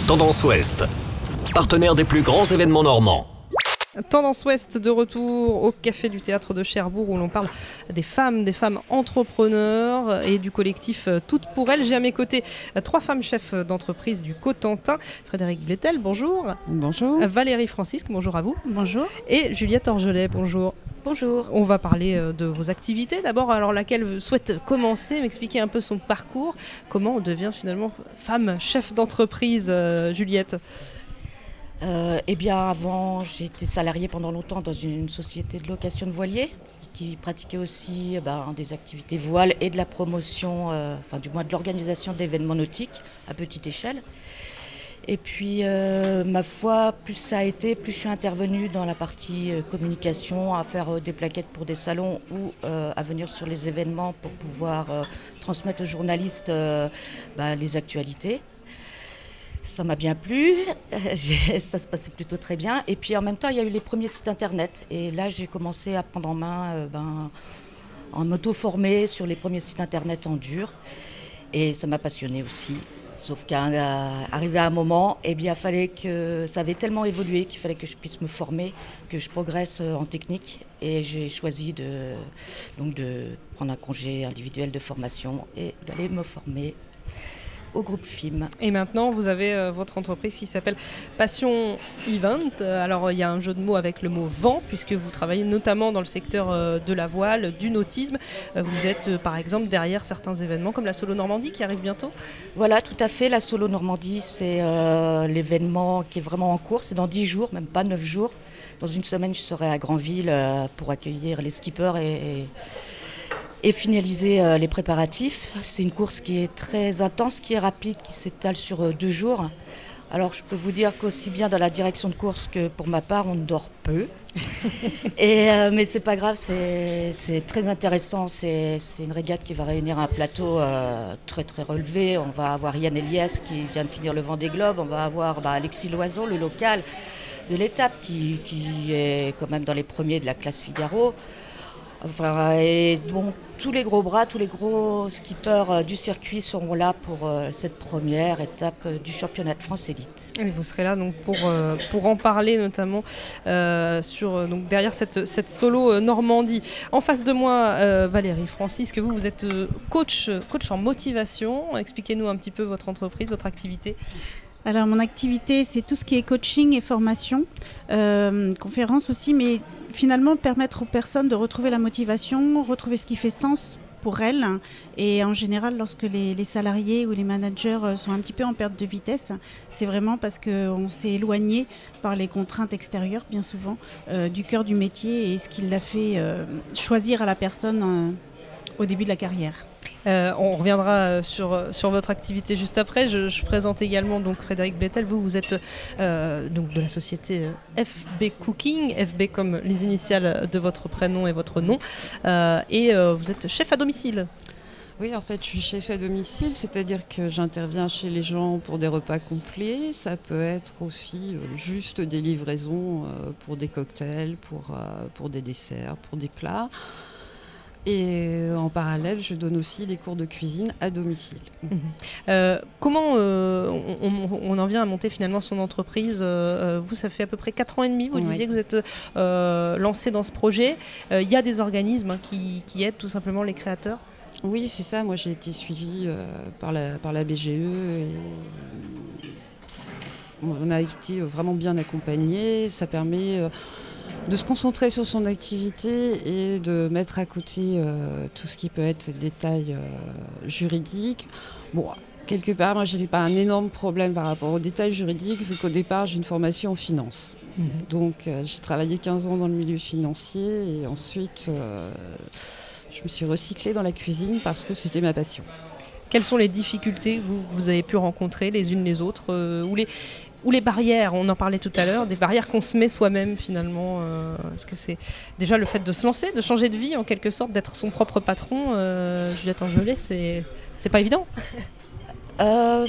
Tendance Ouest, partenaire des plus grands événements normands. Tendance Ouest de retour au Café du Théâtre de Cherbourg où l'on parle des femmes entrepreneurs et du collectif Toutes pour elles. J'ai à mes côtés 3 femmes chefs d'entreprise du Cotentin. Frédéric Blétel, bonjour. Bonjour. Valérie Francisque, bonjour à vous. Bonjour. Et Juliette Orgelet, bonjour. Bonjour. On va parler de vos activités. D'abord, alors laquelle souhaite commencer, m'expliquer un peu son parcours. Comment on devient finalement femme chef d'entreprise, Juliette ? Eh bien, avant, j'ai été salariée pendant longtemps dans une société de location de voiliers qui pratiquait aussi des activités voiles et de la promotion, du moins de l'organisation d'événements nautiques à petite échelle. Et puis, ma foi, plus ça a été, plus je suis intervenue dans la partie communication, à faire des plaquettes pour des salons ou à venir sur les événements pour pouvoir transmettre aux journalistes les actualités. Ça m'a bien plu, ça se passait plutôt très bien. Et puis en même temps, il y a eu les premiers sites internet. Et là, j'ai commencé à prendre en main, en m'auto-former sur les premiers sites internet en dur. Et ça m'a passionnée aussi. Sauf qu'arrivé à un moment, fallait que ça avait tellement évolué qu'il fallait que je puisse me former, que je progresse en technique. Et j'ai choisi de prendre un congé individuel de formation et d'aller me former au groupe FIM. Et maintenant, vous avez votre entreprise qui s'appelle Passion Event. Alors, il y a un jeu de mots avec le mot vent, puisque vous travaillez notamment dans le secteur de la voile, du nautisme. Vous êtes, par exemple, derrière certains événements, comme la Solo Normandie qui arrive bientôt. Voilà, tout à fait. La Solo Normandie, c'est l'événement qui est vraiment en cours. C'est dans 10 jours, même pas 9 jours. Dans une semaine, je serai à Granville pour accueillir les skippers et finaliser les préparatifs. C'est une course qui est très intense, qui est rapide, qui s'étale sur 2 jours. Alors je peux vous dire qu'aussi bien dans la direction de course que pour ma part, on dort peu. Mais c'est pas grave, c'est très intéressant. C'est une régate qui va réunir un plateau très très relevé. On va avoir Yann Eliès qui vient de finir le Vendée Globe. On va avoir Alexis Loison, le local de l'étape, qui est quand même dans les premiers de la classe Figaro. Et donc tous les gros bras, tous les gros skippers du circuit seront là pour cette première étape du championnat de France élite. Et vous serez là donc pour en parler notamment derrière cette solo Normandie. En face de moi, Valérie Francisque, vous êtes coach en motivation. Expliquez-nous un petit peu votre entreprise, votre activité. Alors mon activité, c'est tout ce qui est coaching et formation, conférences aussi, mais finalement permettre aux personnes de retrouver la motivation, retrouver ce qui fait sens pour elles. Et en général, lorsque les salariés ou les managers sont un petit peu en perte de vitesse, c'est vraiment parce qu'on s'est éloigné par les contraintes extérieures, bien souvent, du cœur du métier et ce qui l'a fait choisir à la personne au début de la carrière. On reviendra sur votre activité juste après. Je présente également donc Frédéric Blétel. Vous êtes donc de la société FB Cooking, FB comme les initiales de votre prénom et votre nom, et vous êtes chef à domicile. Oui, en fait, je suis chef à domicile, c'est-à-dire que j'interviens chez les gens pour des repas complets. Ça peut être aussi juste des livraisons pour des cocktails, pour des desserts, pour des plats. Et en parallèle, je donne aussi des cours de cuisine à domicile. Comment on en vient à monter finalement son entreprise vous, ça fait à peu près 4 ans et demi, vous disiez que vous êtes lancé dans ce projet. Il y a des organismes qui aident tout simplement les créateurs ? Oui, c'est ça. Moi, j'ai été suivie par la BGE. Et on a été vraiment bien accompagnés. Ça permet de se concentrer sur son activité et de mettre à côté tout ce qui peut être détails juridiques. Bon, quelque part, moi, je n'avais pas un énorme problème par rapport aux détails juridiques, vu qu'au départ, j'ai une formation en finance. Donc, j'ai travaillé 15 ans dans le milieu financier et ensuite, je me suis recyclée dans la cuisine parce que c'était ma passion. Quelles sont les difficultés que vous avez pu rencontrer les unes les autres ou les barrières, on en parlait tout à l'heure, des barrières qu'on se met soi-même finalement. Est-ce que c'est déjà le fait de se lancer, de changer de vie en quelque sorte, d'être son propre patron, Juliette Orgelet, c'est pas évident au départ.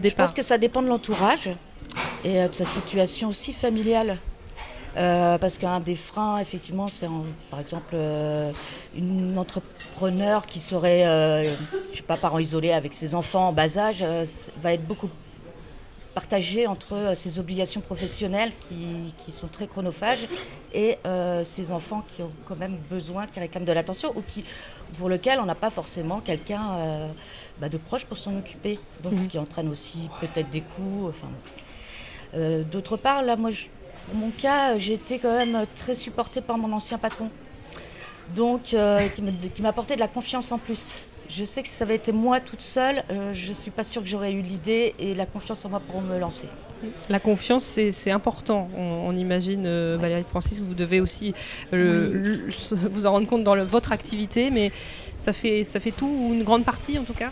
Je pense que ça dépend de l'entourage et de sa situation aussi familiale. Parce qu'un des freins, effectivement, c'est par exemple une entrepreneur qui serait, parent isolé avec ses enfants en bas âge, va être beaucoup partager entre ses obligations professionnelles qui sont très chronophages et ces enfants qui ont quand même besoin, qui réclament de l'attention ou pour lesquels on n'a pas forcément quelqu'un de proche pour s'en occuper. Donc ce qui entraîne aussi peut-être des coûts. D'autre part, là, moi, pour mon cas, j'ai été quand même très supportée par mon ancien patron, donc qui m'a apporté de la confiance en plus. Je sais que si ça avait été moi toute seule, je ne suis pas sûre que j'aurais eu l'idée et la confiance en moi pour me lancer. La confiance, c'est important. On imagine, Valérie Francis, vous devez aussi vous en rendre compte dans votre activité, mais ça fait tout, ou une grande partie en tout cas.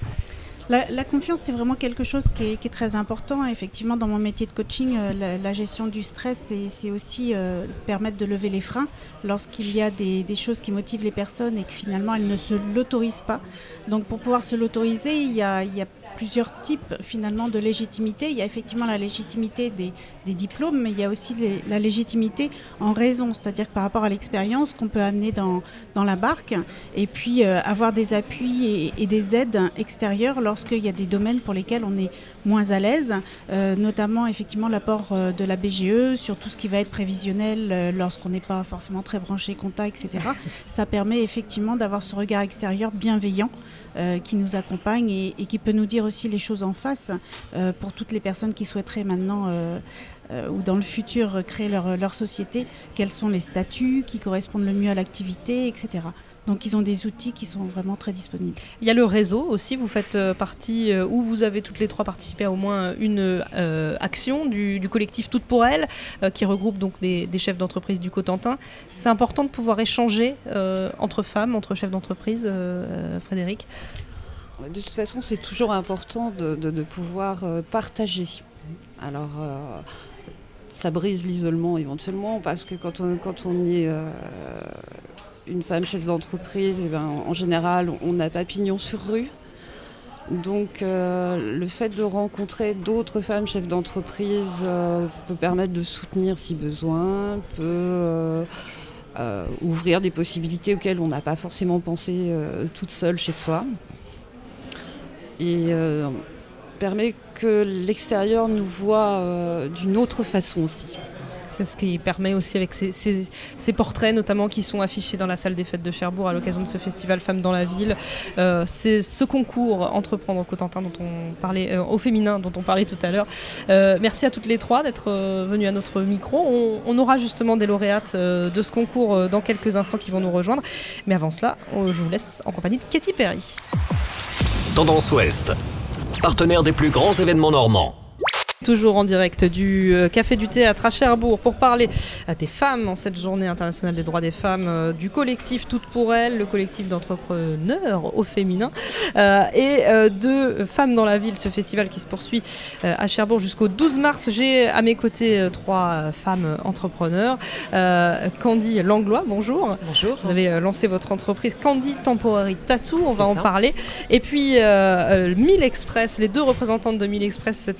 La confiance, c'est vraiment quelque chose qui est très important. Effectivement, dans mon métier de coaching, la gestion du stress, c'est aussi permettre de lever les freins lorsqu'il y a des choses qui motivent les personnes et que finalement, elles ne se l'autorisent pas. Donc, pour pouvoir se l'autoriser, il y a plusieurs types finalement de légitimité. Il y a effectivement la légitimité des diplômes, mais il y a aussi la légitimité en raison, c'est-à-dire que par rapport à l'expérience qu'on peut amener dans la barque, et puis avoir des appuis et des aides extérieures lorsqu'il y a des domaines pour lesquels on est moins à l'aise, notamment effectivement l'apport de la BGE sur tout ce qui va être prévisionnel lorsqu'on n'est pas forcément très branché compta, etc. Ça permet effectivement d'avoir ce regard extérieur bienveillant qui nous accompagne et qui peut nous dire aussi les choses en face pour toutes les personnes qui souhaiteraient maintenant ou dans le futur créer leur société, quels sont les statuts qui correspondent le mieux à l'activité, etc. Donc ils ont des outils qui sont vraiment très disponibles. Il y a le réseau aussi, vous faites partie, ou vous avez toutes les trois participé à au moins une action du collectif Toutes pour Elles, qui regroupe donc des chefs d'entreprise du Cotentin. C'est important de pouvoir échanger entre femmes, entre chefs d'entreprise, Frédéric. De toute façon, c'est toujours important de pouvoir partager. Alors, ça brise l'isolement éventuellement, parce que quand on est une femme chef d'entreprise, en général, on n'a pas pignon sur rue. Donc, le fait de rencontrer d'autres femmes chefs d'entreprise peut permettre de soutenir si besoin, peut ouvrir des possibilités auxquelles on n'a pas forcément pensé toute seule chez soi. Et permet que l'extérieur nous voit d'une autre façon aussi. C'est ce qui permet aussi avec ces portraits notamment qui sont affichés dans la salle des fêtes de Cherbourg à l'occasion de ce festival Femmes dans la ville. C'est ce concours Entreprendre Cotentin dont on parlait, au féminin dont on parlait tout à l'heure. Merci à toutes les trois d'être venues à notre micro. On aura justement des lauréates de ce concours dans quelques instants qui vont nous rejoindre. Mais avant cela, je vous laisse en compagnie de Katy Perry. Tendance Ouest, partenaire des plus grands événements normands. Toujours en direct du Café du Théâtre à Cherbourg pour parler des femmes en cette journée internationale des droits des femmes, du collectif Toutes pour Elles, le collectif d'entrepreneurs au féminin et de Femmes dans la ville, ce festival qui se poursuit à Cherbourg jusqu'au 12 mars. J'ai à mes côtés trois femmes entrepreneurs. Candy Langlois, bonjour. Bonjour. Vous avez lancé votre entreprise Candy Temporary Tattoo, on va en parler. Et puis Mille Express, les deux représentantes de Mille Express,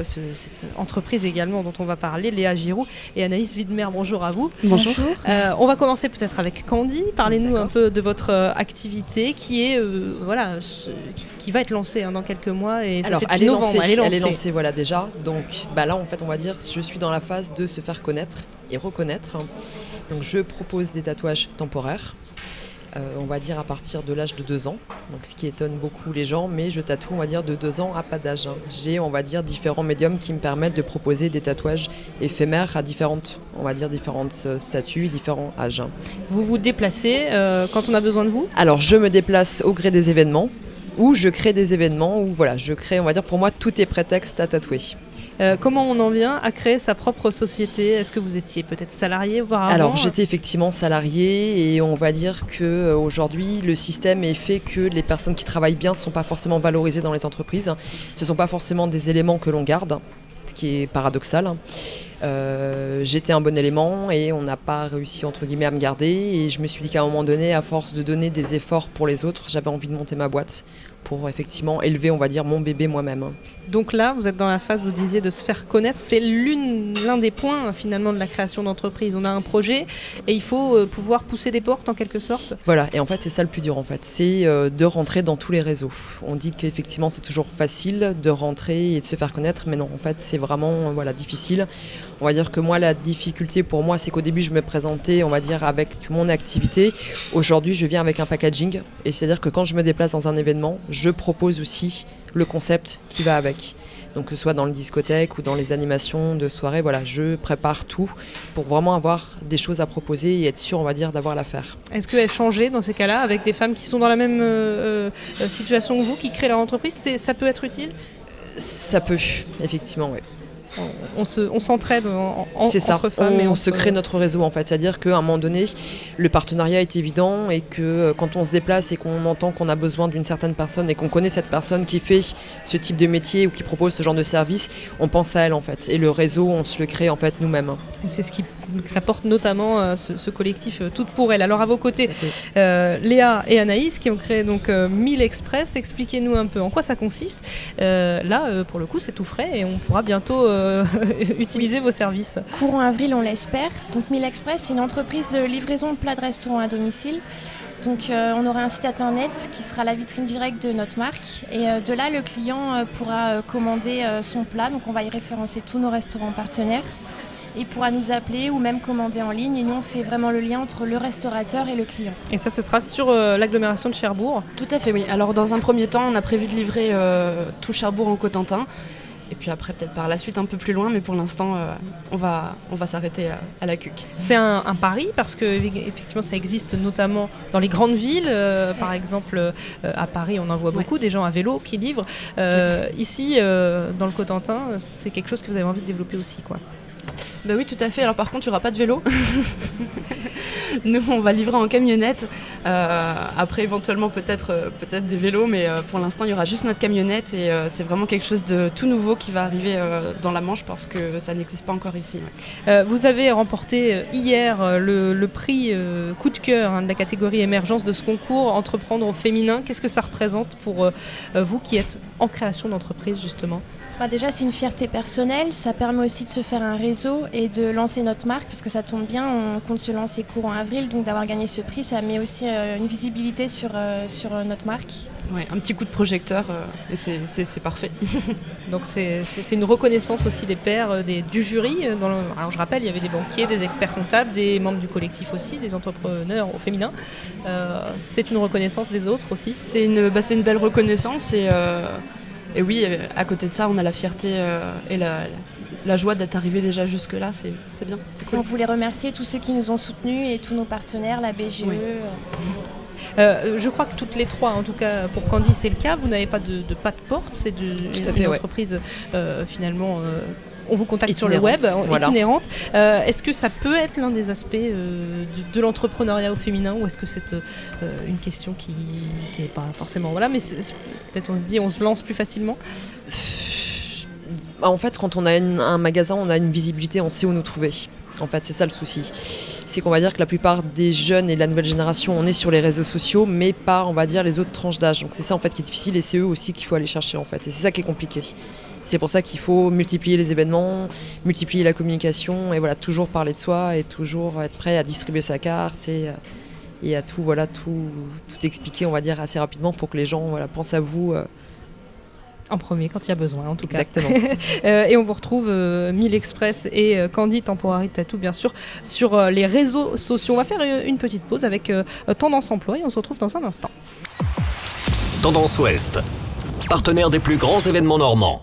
cette entreprise également dont on va parler, Léa Giroux et Anaïs Widmer. Bonjour à vous. Bonjour. On va commencer peut-être avec Candy. Parlez-nous un peu de votre activité qui est qui va être lancée dans quelques mois. Et alors, ça fait elle est novembre. lancée. Elle est lancée, voilà déjà. Donc là, en fait, on va dire, je suis dans la phase de se faire connaître et reconnaître. Donc je propose des tatouages temporaires. On va dire à partir de l'âge de 2 ans, donc ce qui étonne beaucoup les gens, mais je tatoue on va dire de 2 ans à pas d'âge. J'ai on va dire différents médiums qui me permettent de proposer des tatouages éphémères à différentes statuts, différents âges. Vous vous déplacez quand on a besoin de vous ? Alors je me déplace au gré des événements, ou je crée des événements, ou voilà, je crée, on va dire pour moi tout est prétexte à tatouer. Comment on en vient à créer sa propre société ? Est-ce que vous étiez peut-être salarié auparavant ? Alors j'étais effectivement salarié et on va dire qu'aujourd'hui le système est fait que les personnes qui travaillent bien ne sont pas forcément valorisées dans les entreprises. Ce ne sont pas forcément des éléments que l'on garde, ce qui est paradoxal. J'étais un bon élément et on n'a pas réussi entre guillemets à me garder et je me suis dit qu'à un moment donné, à force de donner des efforts pour les autres, j'avais envie de monter ma boîte pour effectivement élever, on va dire, mon bébé moi-même. Donc là, vous êtes dans la phase, vous disiez, de se faire connaître. C'est l'un des points finalement de la création d'entreprise. On a un projet et il faut pouvoir pousser des portes en quelque sorte. Voilà, et en fait c'est ça le plus dur en fait, c'est de rentrer dans tous les réseaux. On dit qu'effectivement c'est toujours facile de rentrer et de se faire connaître, mais non, en fait c'est vraiment difficile. On va dire que moi la difficulté pour moi c'est qu'au début je me présentais, on va dire, avec mon activité. Aujourd'hui je viens avec un packaging, et c'est-à-dire que quand je me déplace dans un événement, je propose aussi le concept qui va avec. Donc que ce soit dans le discothèque ou dans les animations de soirée, je prépare tout pour vraiment avoir des choses à proposer et être sûr, on va dire, d'avoir l'affaire. Est-ce que échanger dans ces cas-là avec des femmes qui sont dans la même situation que vous, qui créent leur entreprise, ça peut être utile ? Ça peut, effectivement, oui. On s'entraide entre femmes et on se crée notre réseau en fait, c'est-à-dire qu'à un moment donné le partenariat est évident et que quand on se déplace et qu'on entend qu'on a besoin d'une certaine personne et qu'on connaît cette personne qui fait ce type de métier ou qui propose ce genre de service, on pense à elle en fait, et le réseau on se le crée en fait nous-mêmes. Et c'est ce qui apporte notamment ce collectif Toutes pour elle. Alors à vos côtés, Léa et Anaïs qui ont créé donc 1000 Express, expliquez-nous un peu en quoi ça consiste. Là pour le coup c'est tout frais et on pourra bientôt utiliser vos services. Courant avril, on l'espère. Donc 1000 Express, c'est une entreprise de livraison de plats de restaurant à domicile. Donc on aura un site internet qui sera la vitrine directe de notre marque. Et de là, le client pourra commander son plat. Donc on va y référencer tous nos restaurants partenaires. Il pourra nous appeler ou même commander en ligne. Et nous, on fait vraiment le lien entre le restaurateur et le client. Et ça, ce sera sur l'agglomération de Cherbourg ? Tout à fait, oui. Alors dans un premier temps, on a prévu de livrer tout Cherbourg en Cotentin. Et puis après, peut-être par la suite un peu plus loin, mais pour l'instant, on va s'arrêter à la CUC. C'est un pari parce que effectivement, ça existe notamment dans les grandes villes. Par exemple, à Paris, on en voit beaucoup, des gens à vélo qui livrent. Ici, dans le Cotentin, c'est quelque chose que vous avez envie de développer aussi, quoi. Ben oui, tout à fait. Alors par contre, il n'y aura pas de vélo. Nous, on va livrer en camionnette. Après, éventuellement, peut-être des vélos, mais pour l'instant, il y aura juste notre camionnette. Et c'est vraiment quelque chose de tout nouveau qui va arriver dans la Manche parce que ça n'existe pas encore ici. Ouais. Vous avez remporté hier le prix coup de cœur de la catégorie émergence de ce concours Entreprendre au féminin. Qu'est-ce que ça représente pour vous qui êtes en création d'entreprise, justement ? Déjà, c'est une fierté personnelle. Ça permet aussi de se faire un réseau et de lancer notre marque, parce que ça tombe bien, on compte se lancer courant avril. Donc d'avoir gagné ce prix, ça met aussi une visibilité sur notre marque. Oui, un petit coup de projecteur, et c'est parfait. Donc c'est une reconnaissance aussi des pairs, du jury. Alors je rappelle, il y avait des banquiers, des experts comptables, des membres du collectif aussi, des entrepreneurs au féminin. C'est une reconnaissance des autres aussi. C'est une belle reconnaissance et oui, à côté de ça, on a la fierté et la joie d'être arrivé déjà jusque-là, c'est bien, c'est cool. On voulait remercier tous ceux qui nous ont soutenus et tous nos partenaires, la BGE. Oui. Je crois que toutes les trois, en tout cas pour Candy, c'est le cas. Vous n'avez pas de pas de porte, c'est une entreprise finalement... on vous contacte sur le web, itinérante. Est-ce que ça peut être l'un des aspects de l'entrepreneuriat au féminin, ou est-ce que c'est une question qui n'est pas forcément... Voilà, mais peut-être on se dit, on se lance plus facilement. En fait, quand on a un magasin, on a une visibilité, on sait où nous trouver. En fait, c'est ça le souci. C'est qu'on va dire que la plupart des jeunes et de la nouvelle génération, on est sur les réseaux sociaux, mais pas, on va dire, les autres tranches d'âge. Donc c'est ça en fait qui est difficile, et c'est eux aussi qu'il faut aller chercher en fait. Et c'est ça qui est compliqué. C'est pour ça qu'il faut multiplier les événements, multiplier la communication, et toujours parler de soi et toujours être prêt à distribuer sa carte et à tout expliquer, on va dire, assez rapidement pour que les gens pensent à vous. En premier, quand il y a besoin, en tout cas. Exactement. Et on vous retrouve 1000 Express et Candy Temporary Tattoo, bien sûr, sur les réseaux sociaux. On va faire une petite pause avec Tendance Emploi et on se retrouve dans un instant. Tendance Ouest, partenaire des plus grands événements normands.